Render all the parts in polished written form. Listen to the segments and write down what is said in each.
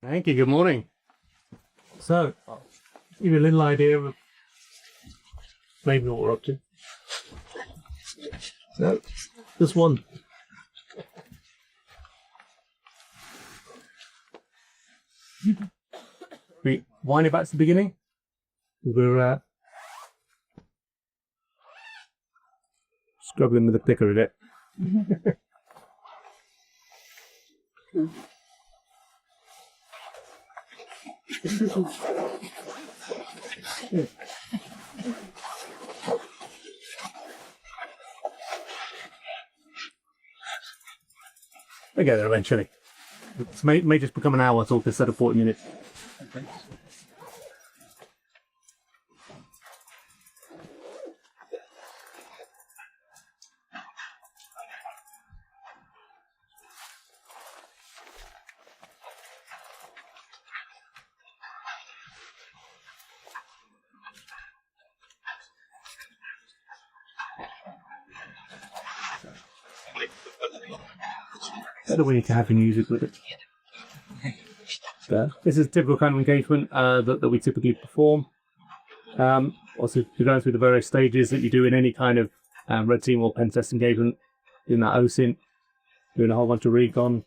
Thank you. Good morning. So, I'll give you a little idea of maybe what we're up to. So, this one. We wind it back to the beginning. We're scrubbing with a picker in it. We get there eventually. It may just become an hour talk instead of 40 minutes. Okay. Better way to have music with it. This is a typical kind of engagement that we typically perform. Also, you're going through the various stages that you do in any kind of red team or pen test engagement, doing that OSINT, doing a whole bunch of recon,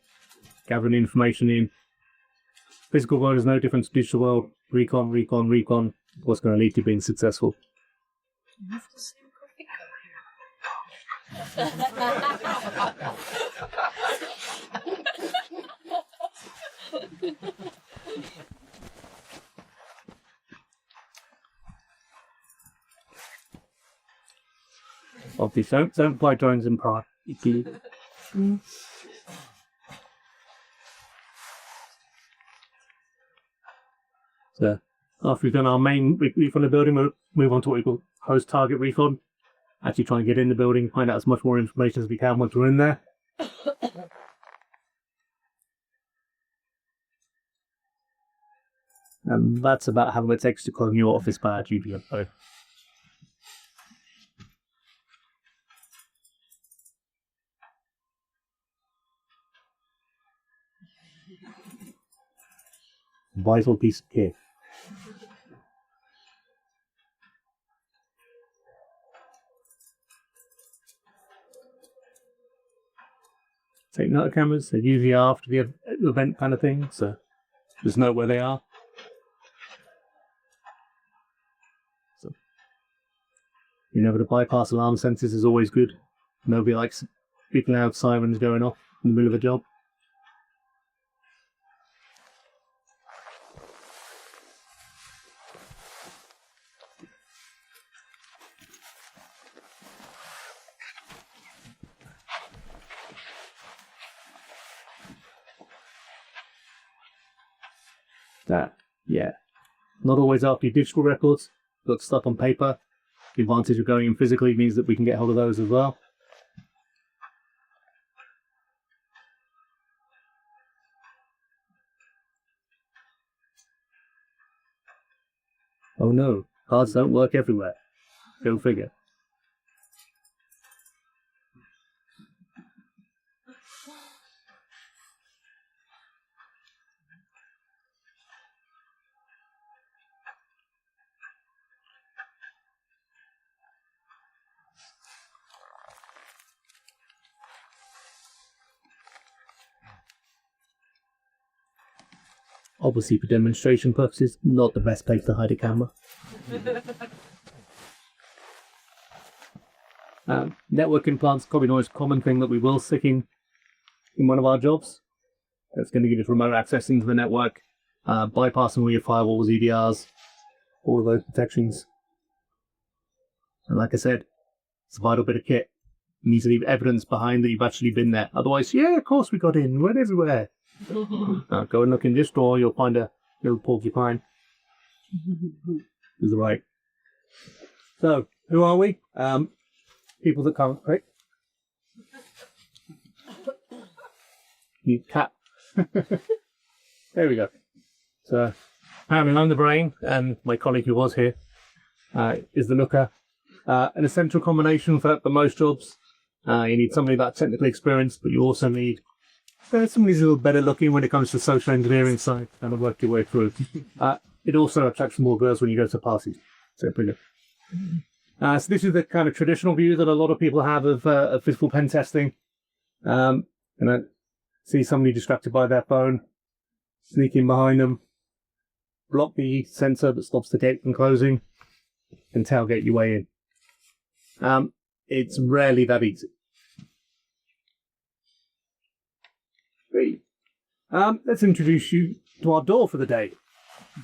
gathering information in. Physical world is no different to digital world. Recon, what's going to lead to being successful. Obviously, don't fly drones in Prague. So, after we've done our main refund of the building, we'll move on to what we call host target refund. Actually try and get in the building, find out as much more information as we can once we're in there. And that's about how much it takes to clone your office badge, usually. Vital piece of kit. Take note of cameras, they're usually after the event kind of thing, so just know where they are. So, you know, to bypass alarm sensors is always good. Nobody likes big loud sirens going off in the middle of a job. Yeah, not always after your digital records. Got stuff on paper. The advantage of going in physically means that we can get hold of those as well. Oh no, cards don't work everywhere. Go figure. Obviously, for demonstration purposes, not the best place to hide a camera. Network implants, probably the most common thing that we will stick in one of our jobs. It's going to give us remote access into the network, bypassing all your firewalls, EDRs, all of those protections. And like I said, it's a vital bit of kit. You need to leave evidence behind that you've actually been there. Otherwise, yeah, of course we got in. We went everywhere. Go and look in this drawer, you'll find a little porcupine. Is right. So, who are we? People that can't click. You cat. There we go. So, apparently I'm the brain, and my colleague who was here is the looker. An essential combination for most jobs. You need somebody that's technically experienced, but you also need somebody's a little better looking when it comes to social engineering side, kind of work your way through. It also attracts more girls when you go to parties. So pretty good. So this is the kind of traditional view that a lot of people have of physical pen testing. And I see somebody distracted by their phone, sneak in behind them, block the sensor that stops the gate from closing, and tailgate your way in. It's rarely that easy. Let's introduce you to our door for the day.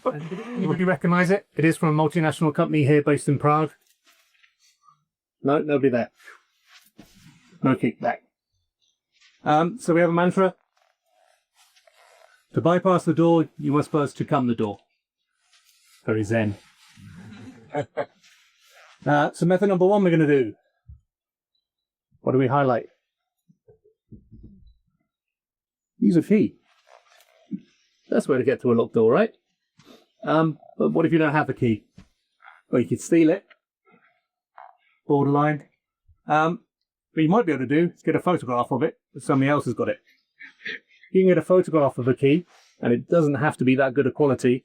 Anybody recognise it? It is from a multinational company here based in Prague. No, nobody there. No kickback. So we have a mantra. To bypass the door, you must first to come the door. Very zen. So method number one we're going to do. What do we highlight? Use a key. That's the way to get to a locked door, right? But what if you don't have the key? Well, you could steal it. Borderline. What you might be able to do is get a photograph of it, if somebody else has got it. You can get a photograph of a key, and it doesn't have to be that good a quality.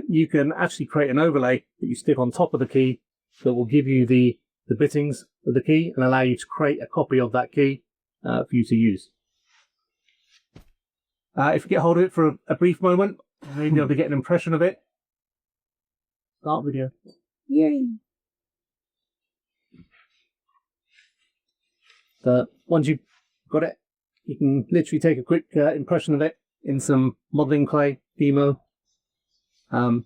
You can actually create an overlay that you stick on top of the key that will give you the bittings of the key and allow you to create a copy of that key for you to use. If you get hold of it for a brief moment, you'll be able to get an impression of it. Start video. Yay! So once you've got it, you can literally take a quick impression of it in some modeling clay, Demo. Then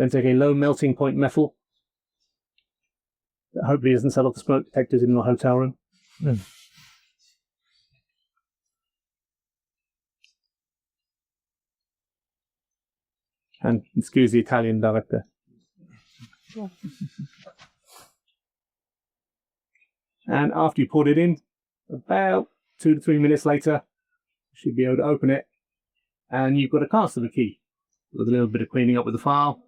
take a low melting point methyl that hopefully doesn't set off the smoke detectors in your hotel room. And excuse the Italian director. And after you poured it in, about 2 to 3 minutes later, you should be able to open it, and you've got a cast of the key. With a little bit of cleaning up with the file,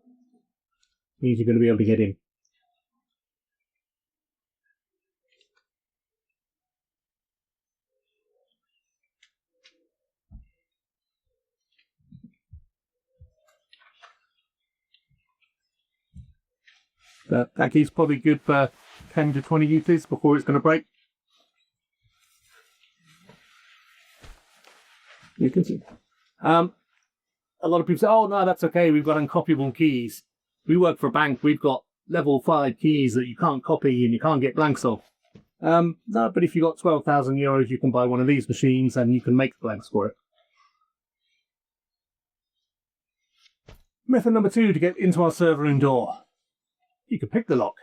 means you're going to be able to get in. That key's probably good for 10 to 20 uses before it's going to break. You can see. A lot of people say, oh no, that's okay, we've got uncopyable keys. We work for a bank, we've got level 5 keys that you can't copy and you can't get blanks of. No, but if you've got 12,000 euros, you can buy one of these machines and you can make blanks for it. Method number 2 to get into our server room door. You can pick the lock.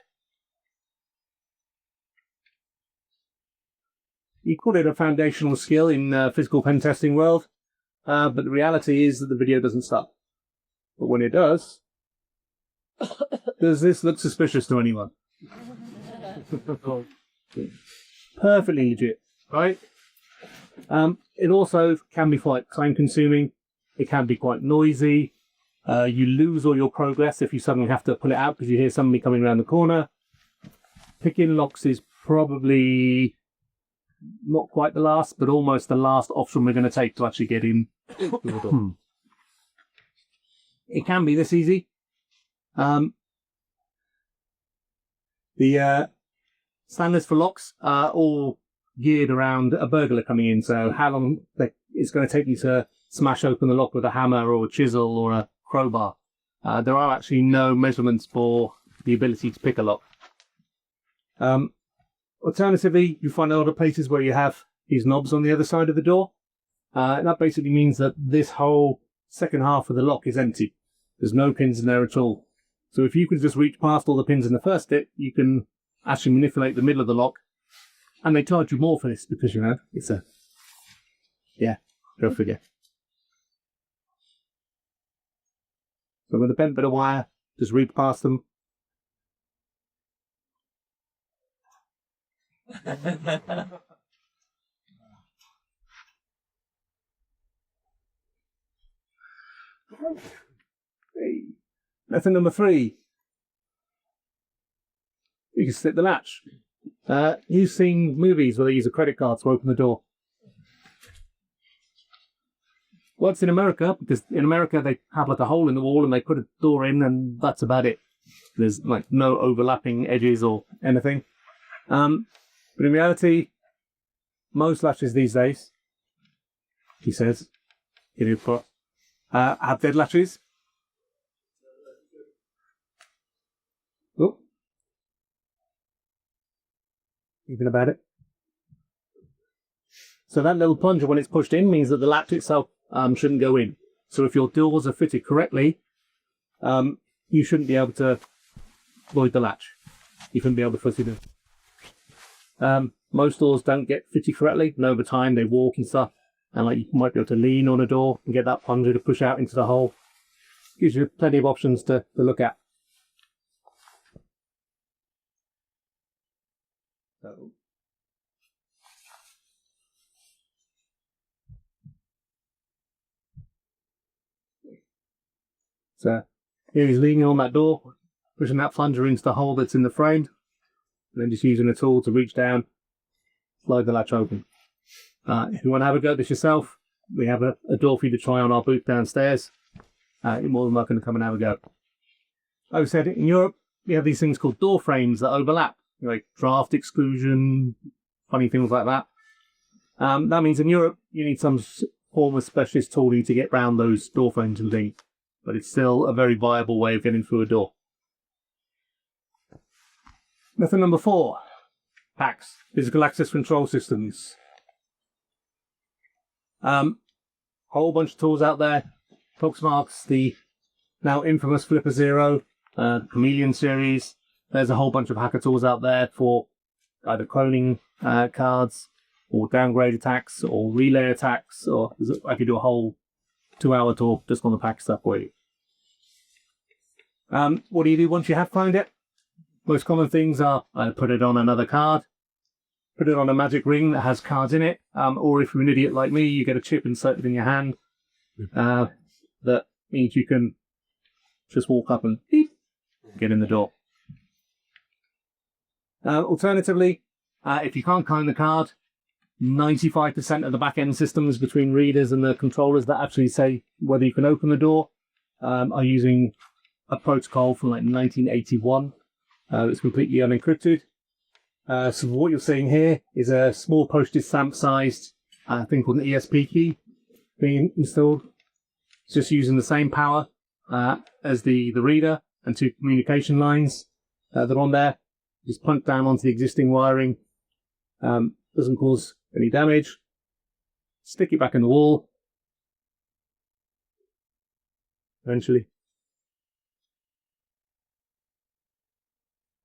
You call it a foundational skill in physical pen testing world, but the reality is that the video doesn't stop. But when it does, does this look suspicious to anyone? Perfectly legit, right? It also can be quite time consuming. It can be quite noisy. You lose all your progress if you suddenly have to pull it out because you hear somebody coming around the corner. Picking locks is probably not quite the last, but almost the last option we're going to take to actually get in. It can be this easy. The standards for locks are all geared around a burglar coming in, so how long it's going to take you to smash open the lock with a hammer or a chisel or a crowbar. There are actually no measurements for the ability to pick a lock. Alternatively, you find a lot of places where you have these knobs on the other side of the door. And that basically means that this whole second half of the lock is empty. There's no pins in there at all. So if you can just reach past all the pins in the first bit, you can actually manipulate the middle of the lock. And they charge you more for this because, you know, it's a... Yeah, go figure. So with a bent bit of wire, just reach past them. Method number 3. You can slip the latch. You've seen movies where they use a credit card to open the door. works in America, because in America they have like a hole in the wall and they put a door in and that's about it. There's like no overlapping edges or anything. But in reality, most latches these days, he says, have dead latches. Oh. Even about it. So that little plunger, when it's pushed in, means that the latch itself shouldn't go in. So if your doors are fitted correctly, you shouldn't be able to void the latch. You shouldn't be able to fit it in. Most doors don't get fitted correctly, and over time they walk and stuff. And like you might be able to lean on a door and get that plunger to push out into the hole. Gives you plenty of options to look at. So here he's leaning on that door, pushing that plunger into the hole that's in the frame, and then just using a tool to reach down, slide the latch open. If you want to have a go at this yourself, we have a door for you to try on our booth downstairs. You're more than welcome to come and have a go. Like I said, in Europe, we have these things called door frames that overlap, like draft exclusion, funny things like that. That means in Europe, you need some form of specialist tooling to get around those door frames and things. But it's still a very viable way of getting through a door. Method number 4, PACS, physical access control systems. Whole bunch of tools out there. Proxmark's the now infamous Flipper Zero, Chameleon series. There's a whole bunch of hacker tools out there for either cloning cards, or downgrade attacks, or relay attacks, or I could do a whole 2-hour talk just on the PACS stuff for you. What do you do once you have cloned it? Most common things are put it on another card, put it on a magic ring that has cards in it, or if you're an idiot like me, you get a chip inserted in your hand. That means you can just walk up and beep, get in the door. Alternatively, if you can't clone the card, 95% of the back-end systems between readers and the controllers that actually say whether you can open the door are using a protocol from like 1981. It's completely unencrypted. So what you're seeing here is a small postage stamp-sized thing called an ESP key being installed. It's just using the same power as the reader and 2 communication lines that are on there. Just punch down onto the existing wiring. Doesn't cause any damage. Stick it back in the wall. Eventually.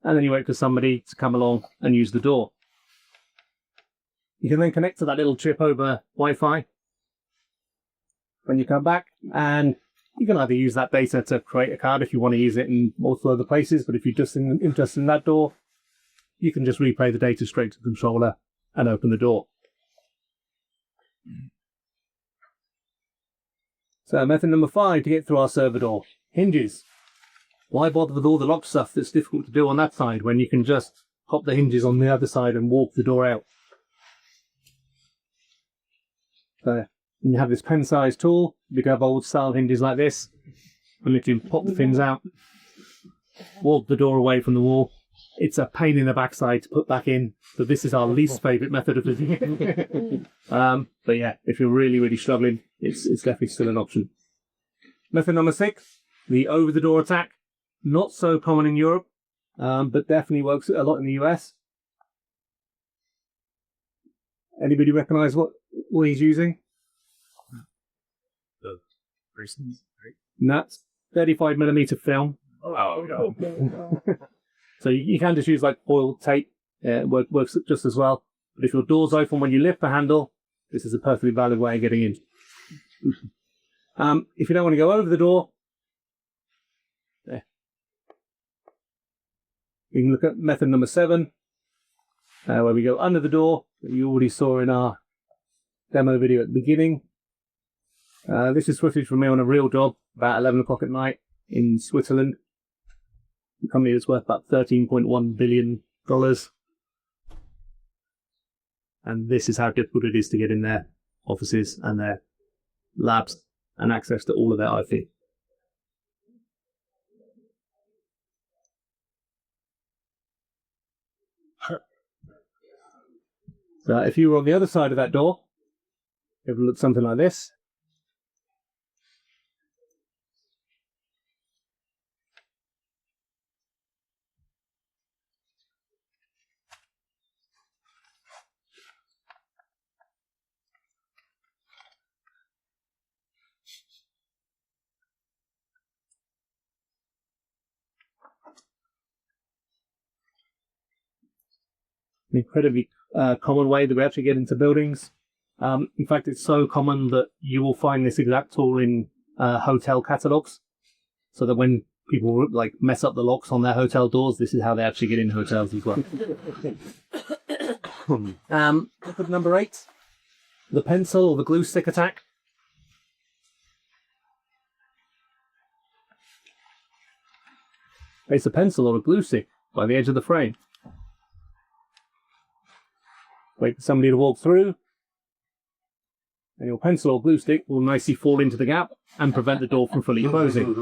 And then you wait for somebody to come along and use the door. You can then connect to that little chip over Wi-Fi when you come back, and you can either use that data to create a card if you want to use it in multiple other places, but if you're just interested in that door, you can just replay the data straight to the controller and open the door. So method number 5 to get through our server door, hinges. Why bother with all the lock stuff that's difficult to do on that side when you can just pop the hinges on the other side and walk the door out? So you have this pen-sized tool. You can have old-style hinges like this, and if you pop the fins out, walk the door away from the wall. It's a pain in the backside to put back in, so this is our least favourite method of doing it. But yeah, if you're really, really struggling, it's definitely still an option. Method number 6, the over-the-door attack. Not so common in Europe, but definitely works a lot in the US. Anybody recognise what he's using? The reasons, right? Nuts. 35mm film. Oh, no. So you can just use like oiled tape. It works just as well. But if your door's open when you lift the handle, this is a perfectly valid way of getting in. If you don't want to go over the door, there. You can look at method number 7, where we go under the door, that you already saw in our demo video at the beginning. This is footage from me on a real job about 11 o'clock at night in Switzerland. A company that's worth about $13.1 billion. And this is how difficult it is to get in their offices and their labs and access to all of their IP. So if you were on the other side of that door, it would look something like this. An incredibly common way that we actually get into buildings. In fact, it's so common that you will find this exact tool in hotel catalogs, so that when people like mess up the locks on their hotel doors, this is how they actually get in hotels as well. Look at number 8, the pencil or the glue stick attack. Place a pencil or a glue stick by the edge of the frame. Wait for somebody to walk through, and your pencil or glue stick will nicely fall into the gap and prevent the door from fully closing.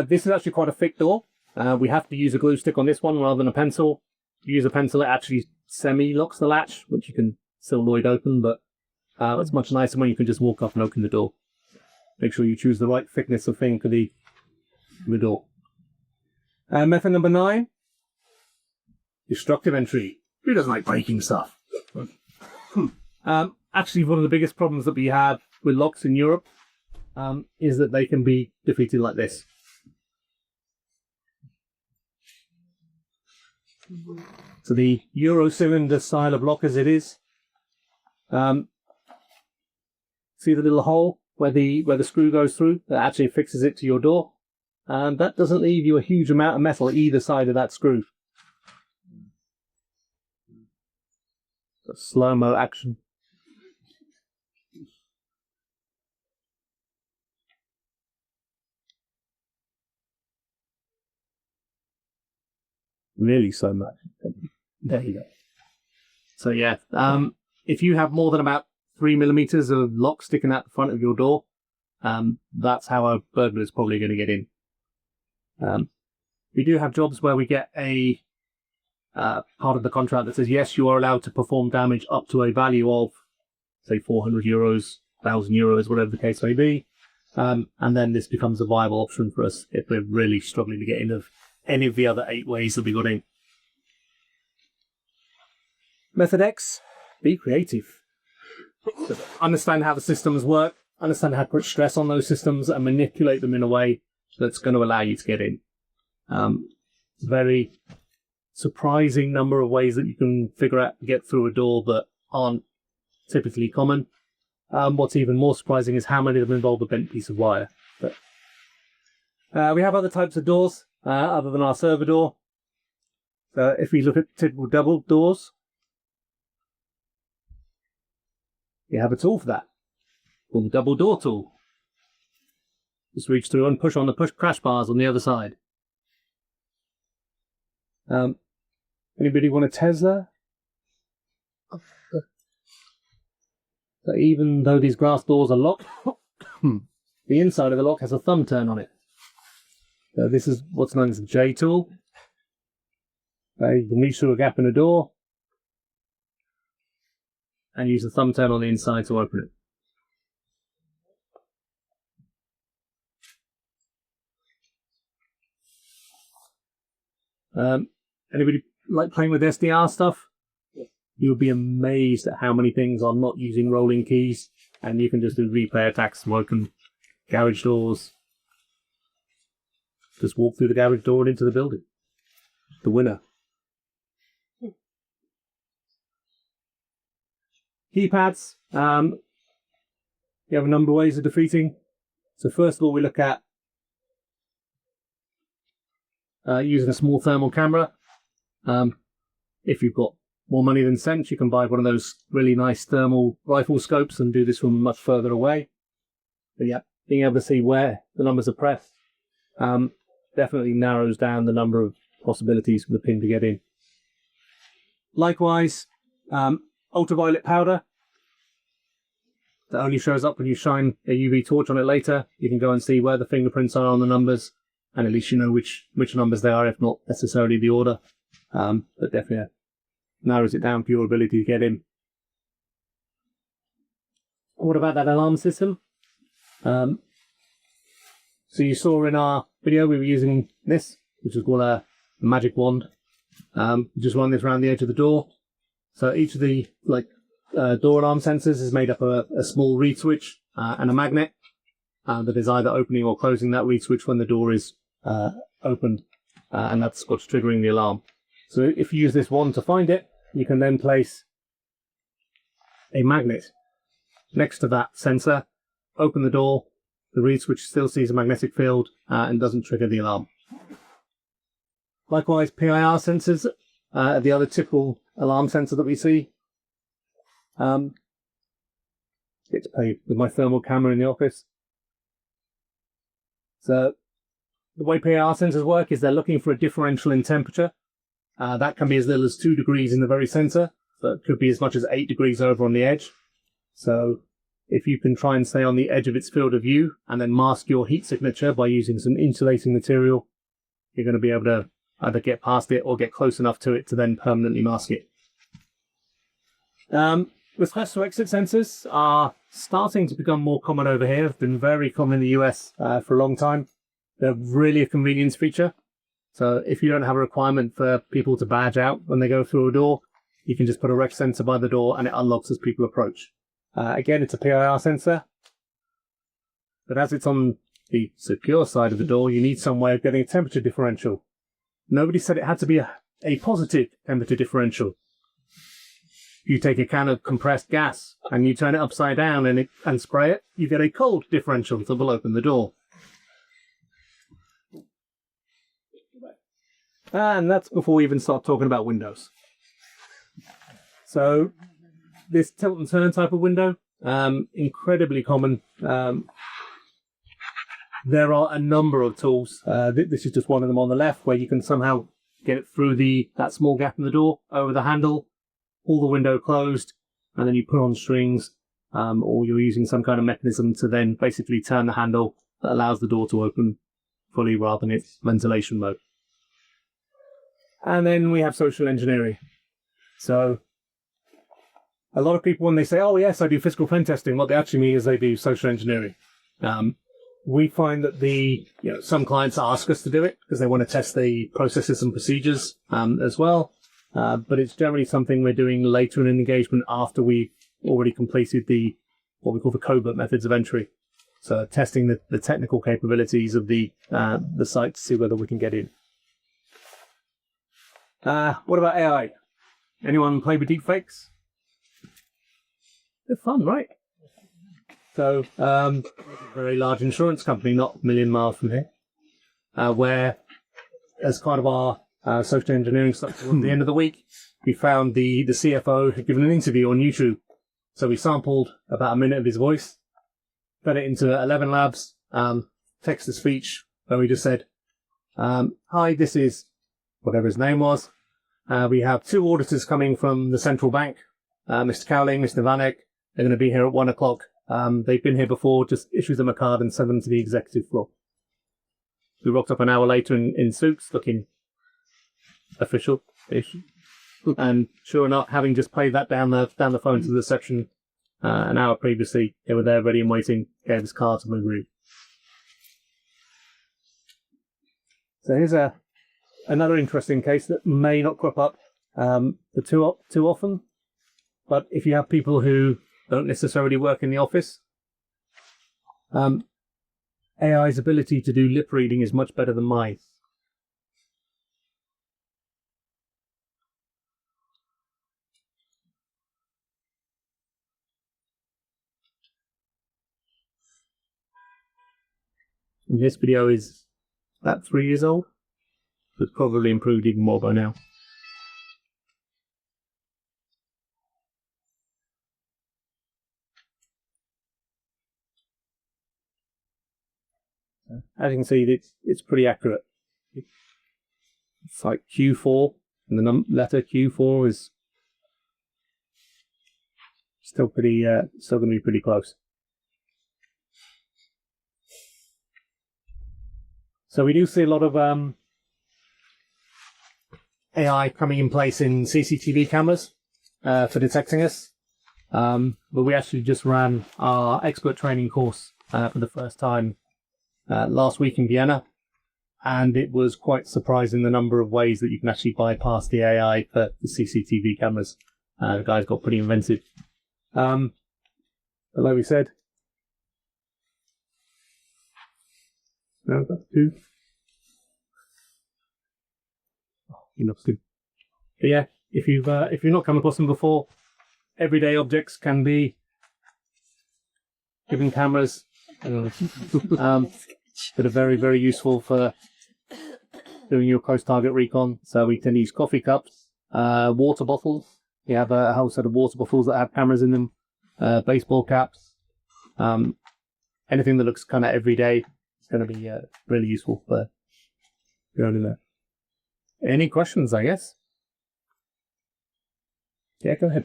This is actually quite a thick door. We have to use a glue stick on this one rather than a pencil. If you use a pencil, it actually semi-locks the latch, which you can still void open, but it's much nicer when you can just walk up and open the door. Make sure you choose the right thickness of thing for the door. Method number 9, destructive entry. Who doesn't like breaking stuff? Actually, one of the biggest problems that we have with locks in Europe is that they can be defeated like this. So the Euro cylinder style of lock as it is, see the little hole where the screw goes through? That actually fixes it to your door. And that doesn't leave you a huge amount of metal either side of that screw. Slow-mo action. Really so much. There you go. So yeah, if you have more than about 3 millimeters of lock sticking out the front of your door, that's how a burglar is probably going to get in. We do have jobs where we get a part of the contract that says, yes, you are allowed to perform damage up to a value of, say, 400 euros, 1,000 euros, whatever the case may be. And then this becomes a viable option for us if we're really struggling to get in of any of the other 8 ways that we got in. Method X, be creative. Understand how the systems work, understand how to put stress on those systems and manipulate them in a way that's going to allow you to get in. Very surprising number of ways that you can figure out to get through a door that aren't typically common. What's even more surprising is how many of them involve a bent piece of wire. But we have other types of doors other than our server door. So if we look at typical double doors, you have a tool for that, called the double door tool. Just reach through and push on the crash bars on the other side. Anybody want a Tesla? So even though these glass doors are locked, the inside of the lock has a thumb turn on it. So this is what's known as the J tool. You can reach through a gap in the door and use the thumb turn on the inside to open it. Anybody like playing with SDR stuff? You'll be amazed at how many things are not using rolling keys, and you can just do replay attacks to open garage doors. Just walk through the garage door and into the building. The winner. Keypads. You have a number of ways of defeating. So first of all, we look at using a small thermal camera. If you've got more money than sense, you can buy one of those really nice thermal rifle scopes and do this from much further away. But yeah, being able to see where the numbers are pressed definitely narrows down the number of possibilities for the pin to get in. Likewise, ultraviolet powder. that only shows up when you shine a UV torch on it later. You can go and see where the fingerprints are on the numbers, and at least you know which numbers they are, if not necessarily the order. But definitely narrows it down for your ability to get in. What about that alarm system? So you saw in our video we were using this, which is called a magic wand. Just run this around the edge of the door. So each of the door alarm sensors is made up of a small reed switch and a magnet that is either opening or closing that reed switch when the door is opened, and that's what's triggering the alarm. So if you use this wand to find it, you can then place a magnet next to that sensor, open the door, the reed switch still sees a magnetic field and doesn't trigger the alarm. Likewise, PIR sensors are the other typical alarm sensor that we see. Get to play with my thermal camera in the office. So the way PIR sensors work is they're looking for a differential in temperature. That can be as little as 2 degrees in the very center, but it could be as much as 8 degrees over on the edge. So if you can try and stay on the edge of its field of view and then mask your heat signature by using some insulating material, you're going to be able to either get past it or get close enough to it to then permanently mask it. Request to exit sensors are starting to become more common over here. They've been very common in the US for a long time. They're really a convenience feature. So if you don't have a requirement for people to badge out when they go through a door, you can just put a REX sensor by the door and it unlocks as people approach. Again, it's a PIR sensor, but as it's on the secure side of the door, you need some way of getting a temperature differential. Nobody said it had to be a positive temperature differential. You take a can of compressed gas and you turn it upside down and spray it, you get a cold differential that will open the door. And that's before we even start talking about windows. So this tilt and turn type of window, incredibly common. There are a number of tools. This is just one of them on the left, where you can somehow get it through that small gap in the door, over the handle, pull the window closed, and then you put on strings, or you're using some kind of mechanism to then basically turn the handle that allows the door to open fully rather than its ventilation mode. And then we have social engineering. So a lot of people, when they say, oh yes, I do physical pen testing, what they actually mean is they do social engineering. We find that some clients ask us to do it because they want to test the processes and procedures as well. But it's generally something we're doing later in an engagement after we've already completed what we call the covert methods of entry. So testing the technical capabilities of the site to see whether we can get in. What about AI? Anyone play with deepfakes? They're fun, right? So, a very large insurance company, not a million miles from here, where, as part of our social engineering stuff at the end of the week, we found the CFO had given an interview on YouTube. So we sampled about a minute of his voice, fed it into 11 labs, text-to-speech, where we just said, hi, this is whatever his name was. We have 2 auditors coming from the central bank, Mr. Cowling, Mr. Vaněk. They're going to be here at 1 o'clock. They've been here before, just issue them a card and send them to the executive floor. We rocked up an hour later in suits, looking official-ish. And sure enough, having just played that down the phone to the reception an hour previously, they were there ready and waiting, gave us cards and we agreed. So here's another interesting case that may not crop up too often, but if you have people who don't necessarily work in the office, AI's ability to do lip reading is much better than mine. This video is about 3 years old, but probably improved even more by now. As you can see, it's pretty accurate. It's like Q4, and the letter Q4 is still going to be pretty close. So we do see a lot of AI coming in place in CCTV cameras for detecting us. But we actually just ran our expert training course for the first time last week in Vienna. And it was quite surprising the number of ways that you can actually bypass the AI for the CCTV cameras. The guys got pretty inventive. But like we said, no, that's two. Enough's good. But yeah, if you've not come across them before, everyday objects can be given cameras that are very, very useful for doing your close target recon. So we tend to use coffee cups, water bottles. We have a whole set of water bottles that have cameras in them, baseball caps, anything that looks kind of everyday is going to be really useful for going in there. Any questions, I guess? Yeah, go ahead.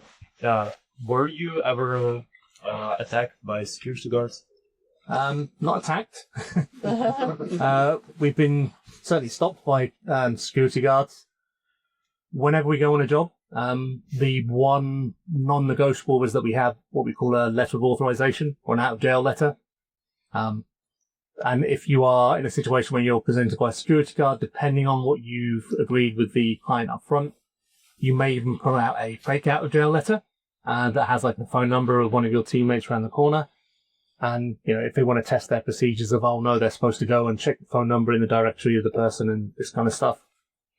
Were you ever attacked by security guards? Not attacked. We've been certainly stopped by security guards. Whenever we go on a job, the one non-negotiable is that we have what we call a letter of authorization or an out-of-jail letter. And if you are in a situation where you're presented by a security guard, depending on what you've agreed with the client up front, you may even put out a fake out-of-jail letter that has like the phone number of one of your teammates around the corner. And, you know, if they want to test their procedures of, oh no, they're supposed to go and check the phone number in the directory of the person and this kind of stuff.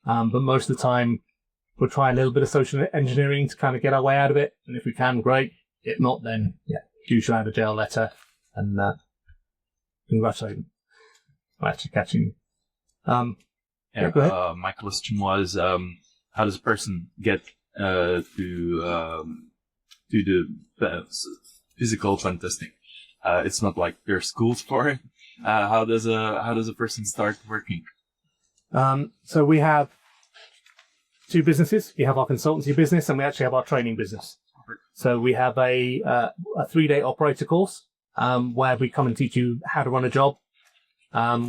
But most of the time, we'll try a little bit of social engineering to kind of get our way out of it. And if we can, great. If not, then, yeah, use your out-of-jail letter and congratulate them for actually catching you. Go ahead. My question was, how does a person get to the physical pen testing? It's not like there's schools for it. How does a person start working? So we have two businesses. We have our consultancy business and we actually have our training business. So we have a 3-day operator course where we come and teach you how to run a job.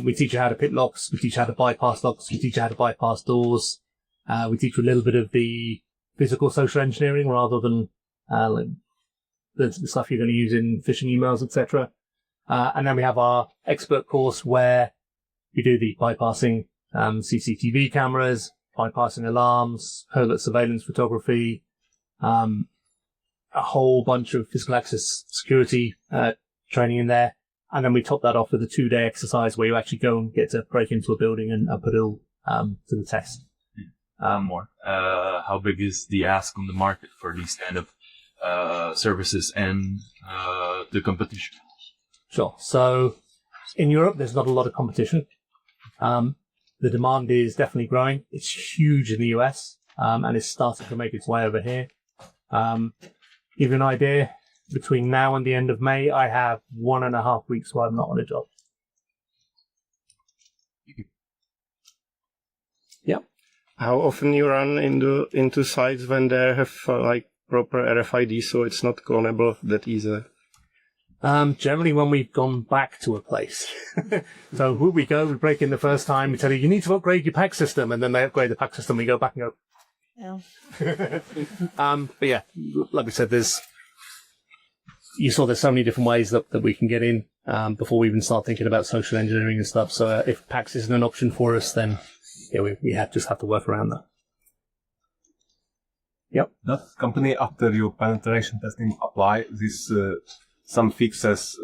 We teach you how to pick locks. We teach you how to bypass locks. We teach you how to bypass doors. We teach you a little bit of the physical social engineering rather than like the stuff you're going to use in phishing emails, etc. And then we have our expert course where we do the bypassing CCTV cameras, bypassing alarms, alert surveillance photography, a whole bunch of physical access security training in there. And then we top that off with a 2-day exercise where you actually go and get to break into a building and put it all to the test. How big is the ask on the market for these kind of services and the competition? Sure. So in Europe, there's not a lot of competition. The demand is definitely growing. It's huge in the US, and it's starting to make its way over here. Give you an idea, between now and the end of May, I have 1.5 weeks where I'm not on a job. Yep. How often you run into sites when they have like proper RFID, so it's not clonable that easily? Generally when we've gone back to a place. So we go, we break in the first time, we tell you need to upgrade your pack system, and then they upgrade the pack system, we go back and go. Yeah. But yeah, like we said, you saw there's so many different ways that we can get in before we even start thinking about social engineering and stuff. So if PAX isn't an option for us, then yeah, we just have to work around that. Yep. Does company, after your penetration testing, apply this some fixes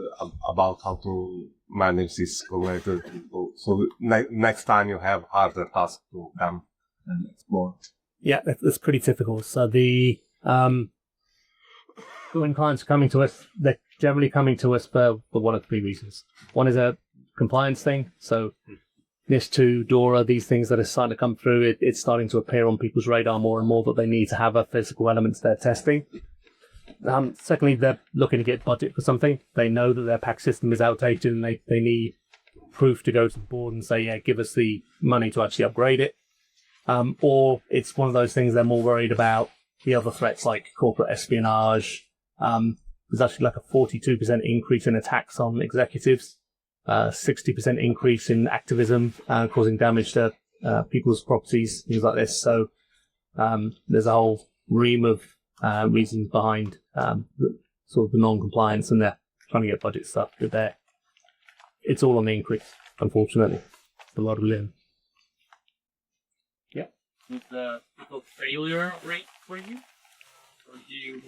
about how to manage this collaborator people? So next time you have harder task to come and explore. Yeah, that's pretty typical. So when clients are coming to us, they're generally coming to us for one of 3 reasons. One is a compliance thing. So NIS2, DORA, these things that are starting to come through, it's starting to appear on people's radar more and more that they need to have a physical element to their testing. Secondly, they're looking to get budget for something. They know that their PAC system is outdated and they need proof to go to the board and say, yeah, give us the money to actually upgrade it. Or it's one of those things they're more worried about the other threats like corporate espionage. There's actually like a 42% increase in attacks on executives 60% increase in activism, causing damage to people's properties, things like this. So there's a whole ream of reasons behind sort of the non-compliance, and they're trying to get budget stuff. But it's all on the increase, unfortunately. A lot of limb. Yeah. Is the failure rate for you? Or do you...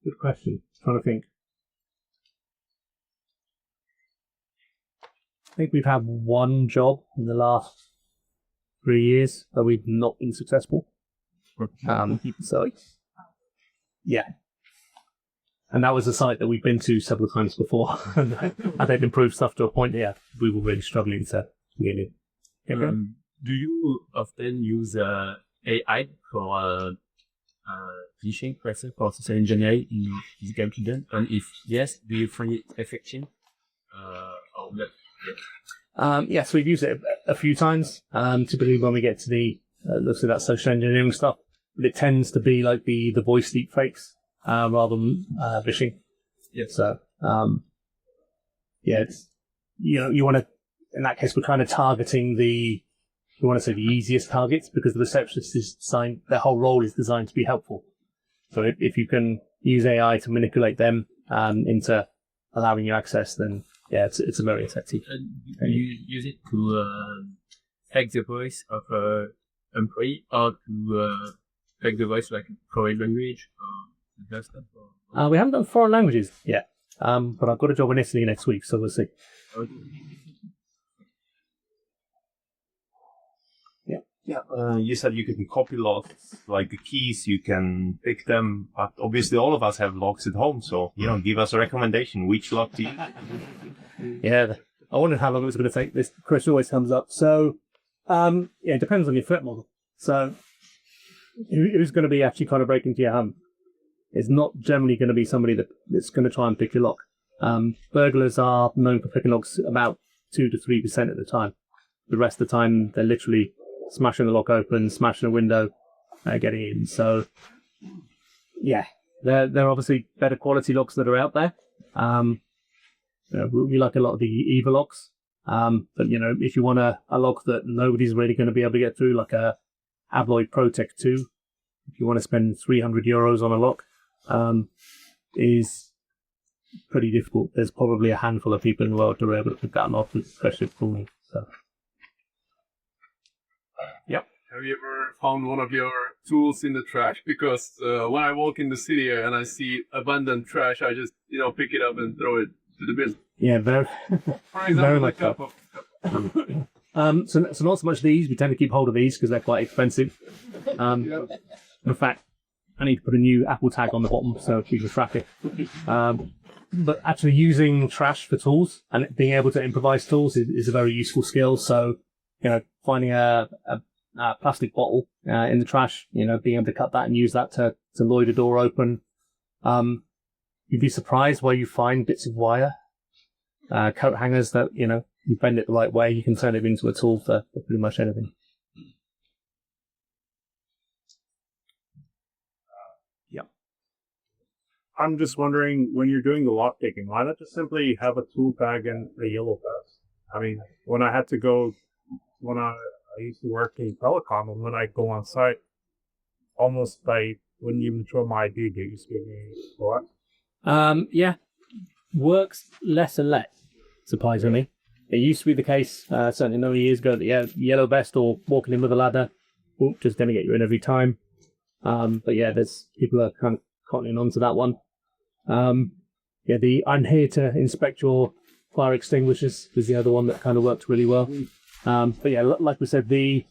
Good question. Trying to think. I think we've had one job in the last 3 years where we've not been successful. So, yeah. And that was a site that we've been to several times before. And they'd improved stuff to a point, yeah, we were really struggling to get in. Yeah, do you often use AI for phishing, for example, for social engineering in this game to done? And if yes, do you find it effective? Or not? Yes, we've used it a few times. Typically when we get to the looks at that social engineering stuff, but it tends to be like the voice deep fakes rather than phishing. Yeah. So yeah, it's you want to, in that case we're kind of targeting the easiest targets, because the receptionist is designed, their whole role is designed to be helpful. So if you can use AI to manipulate them into allowing you access, then yeah, it's a very effective. Do you use it to hack the voice of an employee, or to hack the voice like foreign language or that stuff? We haven't done foreign languages yet, but I've got a job in Italy next week, so we'll see. Yeah, you said you can copy logs, like the keys, you can pick them, but obviously all of us have logs at home, so, give us a recommendation. Which log to use? Yeah, I wondered how long it was going to take. This question always comes up. So, yeah, it depends on your threat model. So, who's going to be actually kind of breaking into your home? It's not generally going to be somebody that's going to try and pick your lock. Burglars are known for picking locks about 2 to 3% of the time. The rest of the time, they're literally smashing the lock open, smashing a window, getting in. So, yeah, there are obviously better quality locks that are out there. We like a lot of the EVA locks. But, if you want a lock that nobody's really going to be able to get through, like a Abloy Protec 2, if you want to spend €300 on a lock, is pretty difficult. There's probably a handful of people in the world who are able to pick that off, especially for me. So. Have you ever found one of your tools in the trash? Because when I walk in the city and I see abandoned trash, I just pick it up and throw it to the bin. Yeah, very. For example, very a much cup so. of So not so much these. We tend to keep hold of these because they're quite expensive. In fact, I need to put a new Apple tag on the bottom so we can track it. But actually using trash for tools and being able to improvise tools is a very useful skill. So, finding a plastic bottle in the trash, being able to cut that and use that to load a door open. You'd be surprised where you find bits of wire, coat hangers that, you bend it the right way, you can turn it into a tool for pretty much anything. I'm just wondering, when you're doing the lock picking, why not just simply have a tool bag and a yellow vest? I mean, when I used to work in telecom, and when I go on site, almost I wouldn't even show my ID. They just give me what? Yeah, works less and less, surprisingly. It used to be the case, certainly a number of years ago, that yellow vest or walking in with a ladder, just going to get you in every time. But yeah, there's people that are kind of cottoning on to that one. I'm here to inspect your fire extinguishers is the other one that kind of worked really well. But yeah, like we said, you're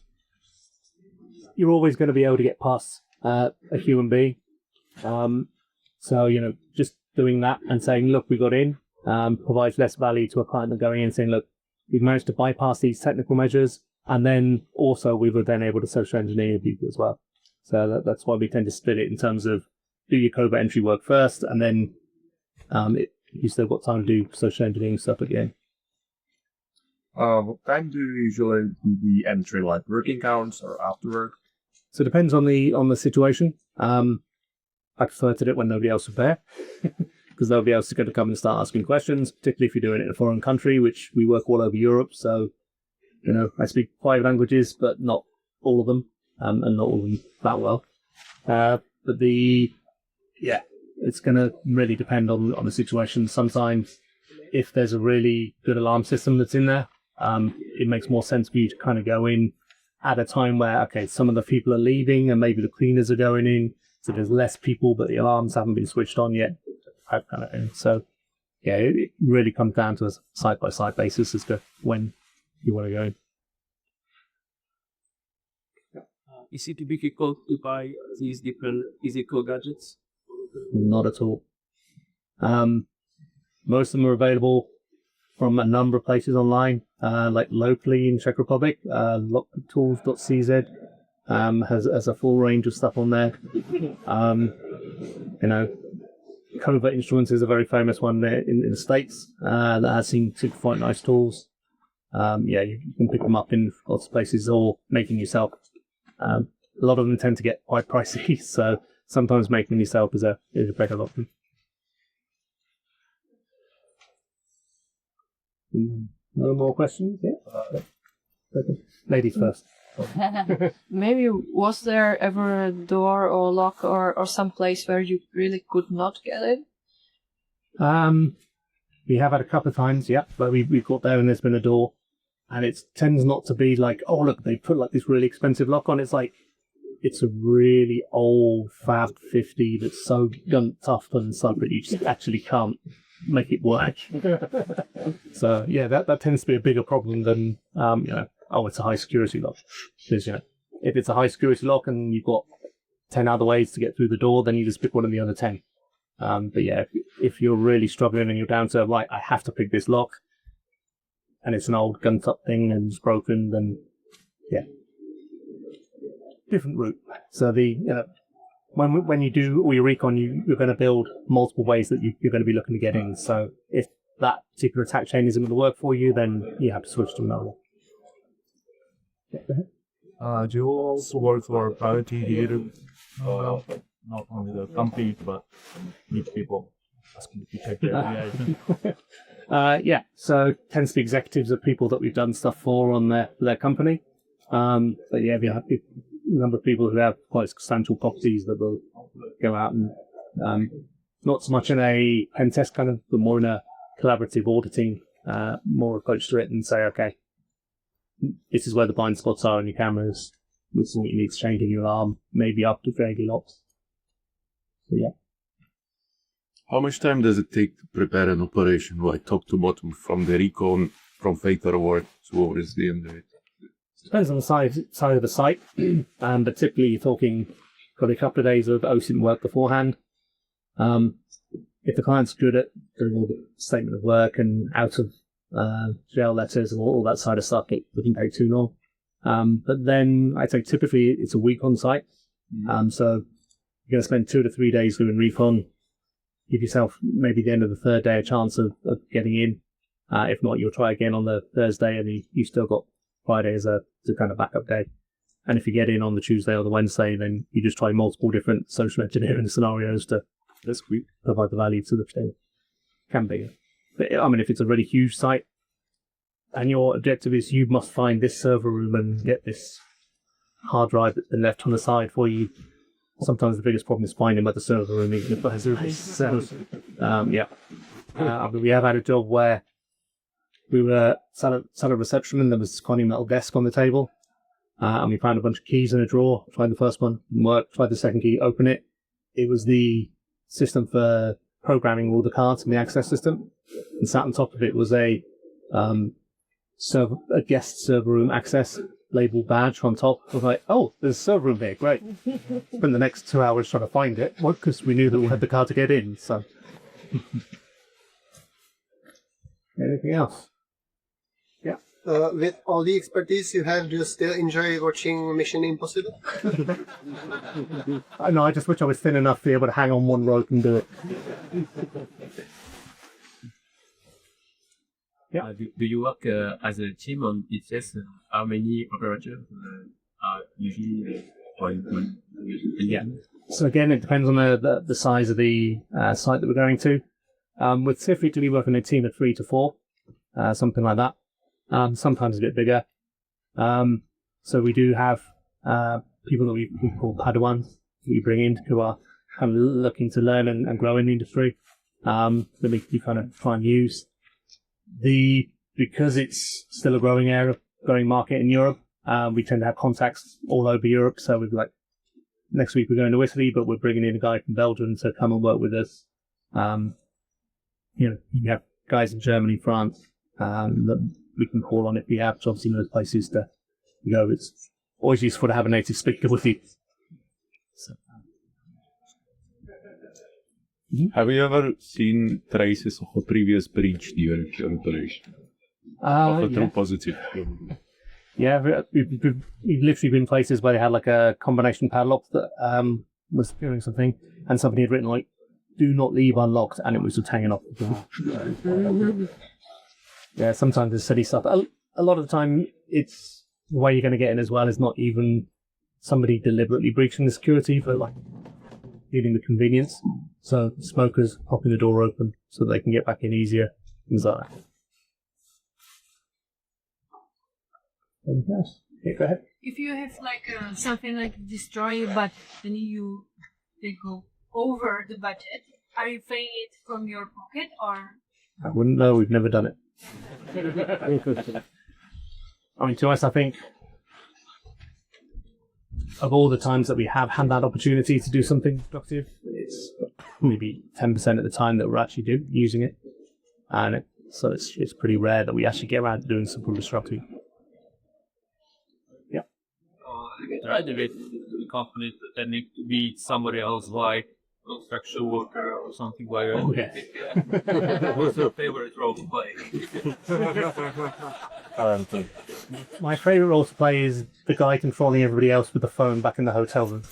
always going to be able to get past a human being. So, just doing that and saying, look, we got in, provides less value to a client than going in and saying, look, we've managed to bypass these technical measures, and then also we were then able to social engineer people as well. So that's why we tend to split it in terms of do your covert entry work first, and then you still got time to do social engineering stuff at the end. What time do you usually do the entry, like working hours or after work? So it depends on the situation. I prefer to do it when nobody else is there. because they'll be able to come and start asking questions, particularly if you're doing it in a foreign country, which we work all over Europe. So, I speak 5 languages, but not all of them, and not all of them that well. But it's going to really depend on the situation. Sometimes, if there's a really good alarm system that's in there, it makes more sense for you to kind of go in at a time where, okay, some of the people are leaving and maybe the cleaners are going in, so there's less people, but the alarms haven't been switched on yet. That kind of thing. So, it really comes down to a side-by-side basis as to when you want to go in. Is it difficult to buy these different physical gadgets? Not at all. Most of them are available from a number of places online, like locally in Czech Republic. Locktools.cz has a full range of stuff on there. Covert Instruments is a very famous one in the States that has seen quite nice tools. You can pick them up in lots of places or making yourself. A lot of them tend to get quite pricey, so sometimes making yourself is a better option. No more questions? Yeah. Ladies first. Maybe was there ever a door or lock or some place where you really could not get in? We have had a couple of times, but we've got there and there's been a door, and it tends not to be like, oh look, they put like this really expensive lock on. It's like it's a really old Fab 50 that's so tough and stuff that you just actually can't make it work. So that tends to be a bigger problem than it's a high security lock. Because if it's a high security lock and you've got 10 other ways to get through the door, then you just pick one of the other 10. If you're really struggling and you're down to I have to pick this lock, and it's an old gun-top thing and it's broken, then different route. So when you do all your recon, you're going to build multiple ways that you're going to be looking to get in. So if that particular attack chain isn't going to work for you, then you have to switch to another one. Do you also work for private theater? Not only the company, but meet people asking to take their AI. So tends to be executives of people that we've done stuff for on their company. We have a number of people who have quite substantial properties that will go out and not so much in a pen test kind of, but more in a collaborative auditing, more approach to it, and say, okay, this is where the blind spots are on your cameras. This is what you need to change in your alarm, maybe up to fairly locks. So How much time does it take to prepare an operation, like top to bottom, from the recon, from fatal work to OSD and the... Depends on the side of the site, but typically you're talking probably a couple of days of OSINT work beforehand. If the client's good at doing all the statement of work and out of jail letters and all that side of stuff, it wouldn't take too long. But then I'd say typically it's a week on site. So you're going to spend 2 to 3 days doing recon. Give yourself maybe the end of the third day a chance of getting in. If not, you'll try again on the Thursday, and you've still got Friday as a kind of backup day. And if you get in on the Tuesday or the Wednesday, then you just try multiple different social engineering scenarios to provide the value to the team. Can be. But if it's a really huge site and your objective is you must find this server room and get this hard drive that's been left on the side for you, sometimes the biggest problem is finding where the server room is. We have had a job where we were sat at reception and there was a continental desk on the table, and we found a bunch of keys in a drawer. Tried the first one, didn't work. Tried the second key, open it. It was the system for programming all the cards in the access system, and sat on top of it was a guest server room access label badge on top. I was like, oh, there's a server room here, great. Spent the next 2 hours trying to find it, because we knew that we had the card to get in. So, anything else? With all the expertise you have, do you still enjoy watching Mission Impossible? No, I just wish I was thin enough to be able to hang on one rope and do it. Do you work as a team on each test? How many operators are usually So again, it depends on the size of the site that we're going to. We're typically working in a team of 3 to 4, something like that. Sometimes a bit bigger. So we do have people that we call Padawans we bring in who are kind of looking to learn and grow in the industry. That we kind of try and use. Because it's still a growing market in Europe, we tend to have contacts all over Europe. So we'd like, next week we're going to Italy, but we're bringing in a guy from Belgium to come and work with us. You have guys in Germany, France, that we can call on if we have, obviously those places to go. It's always useful to have a native speaker with you. So. Have you ever seen traces of a previous breach during your operation? Of a true positive? Yeah, we've literally been places where they had like a combination padlock that was doing something, and somebody had written like, "Do not leave unlocked," and it was just hanging off the door. Yeah, sometimes it's silly stuff. A lot of the time, it's the way you're going to get in as well is not even somebody deliberately breaching the security, but like needing the convenience. So smokers popping the door open so they can get back in easier, things like that. Yes. Yeah, go ahead. If you have like something like destroy, but then they go over the budget, are you paying it from your pocket or? I wouldn't know. We've never done it. I mean, to us, I think of all the times that we have had that opportunity to do something productive, it's maybe 10% of the time that we're actually using it, and so it's pretty rare that we actually get around to doing something disruptive. Try to get companies that need to be somebody else, like construction worker or something like that. Oh, yeah. What's your favorite role to play? My favourite role to play is the guy controlling everybody else with the phone back in the hotel room.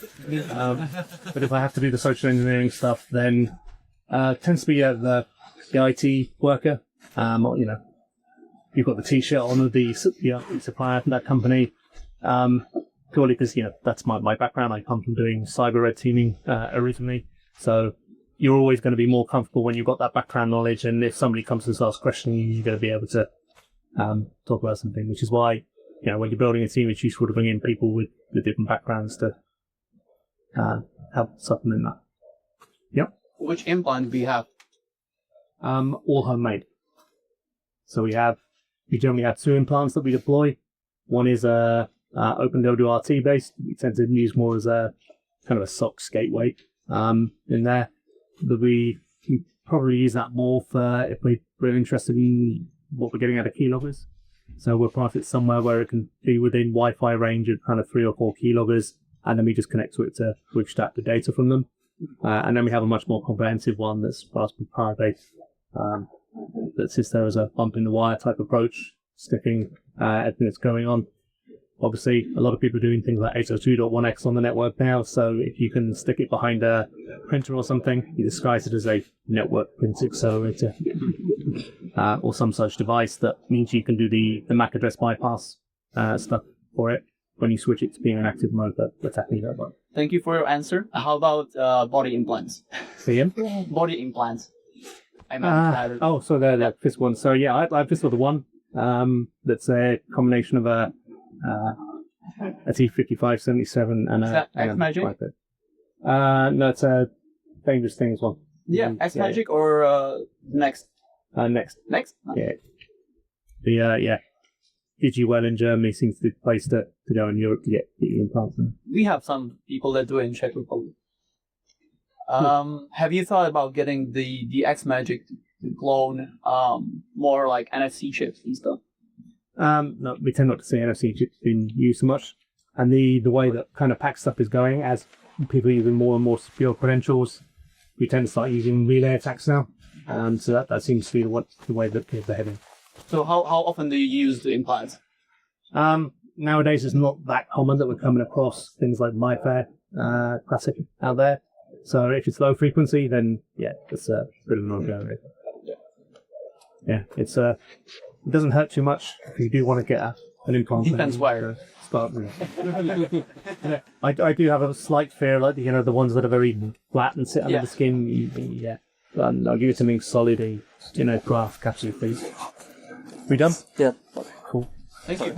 But if I have to do the social engineering stuff, then it tends to be the IT worker. You've got the T-shirt on of the supplier from that company. Purely because that's my background. I come from doing cyber red teaming originally, so you're always going to be more comfortable when you've got that background knowledge. And if somebody comes and starts questioning you, you're going to be able to talk about something. Which is why when you're building a team, it's useful to bring in people with different backgrounds to help supplement that. Yep. Which implant do you have? All homemade. So we generally have 2 implants that we deploy. One is a OpenWRT based. We tend to use more as a kind of a SOX gateway in there. But we can probably use that more for if we're interested in what we're getting out of keyloggers. So we'll price it somewhere where it can be within Wi-Fi range of kind of 3 or 4 keyloggers, and then we just connect to it to extract the data from them. And then we have a much more comprehensive one that's Raspberry Pi based that sits there as a bump in the wire type approach, sniffing everything that's going on. Obviously, a lot of people are doing things like 802.1x on the network now, so if you can stick it behind a printer or something, you disguise it as a network print accelerator or some such device that means you can do the MAC address bypass stuff for it when you switch it to being an active mode that's happening that way. Thank you for your answer. How about body implants? See him? Body implants. I meant so they're the fifth one. So yeah, I have this other one that's a combination of a T5577 and a X-Magic? no, it's a Dangerous Things one. Yeah, X-Magic or Next? Next. Next? Yeah. The DigiWell in Germany seems to be the place to go in Europe to get the implants. We have some people that do it in Czech Republic. Have you thought about getting the X-Magic clone more like NFC chips and stuff? No, we tend not to see NFC chips being used so much. And the way that kind of pack stuff is going, as people are using more and more secure credentials, we tend to start using relay attacks now. So that seems to be the way that kids are heading. So how often do you use the implants? Nowadays it's not that common that we're coming across things like MyFair Classic out there. So if it's low frequency, then it's a bit of an no-go. Yeah, it doesn't hurt too much if you do want to get an implant. Depends where. Start with. I do have a slight fear, like the ones that are very flat and sit under the skin. And I'll give you something solid, a graph capture, please. We done? Yeah. Cool. Thank you.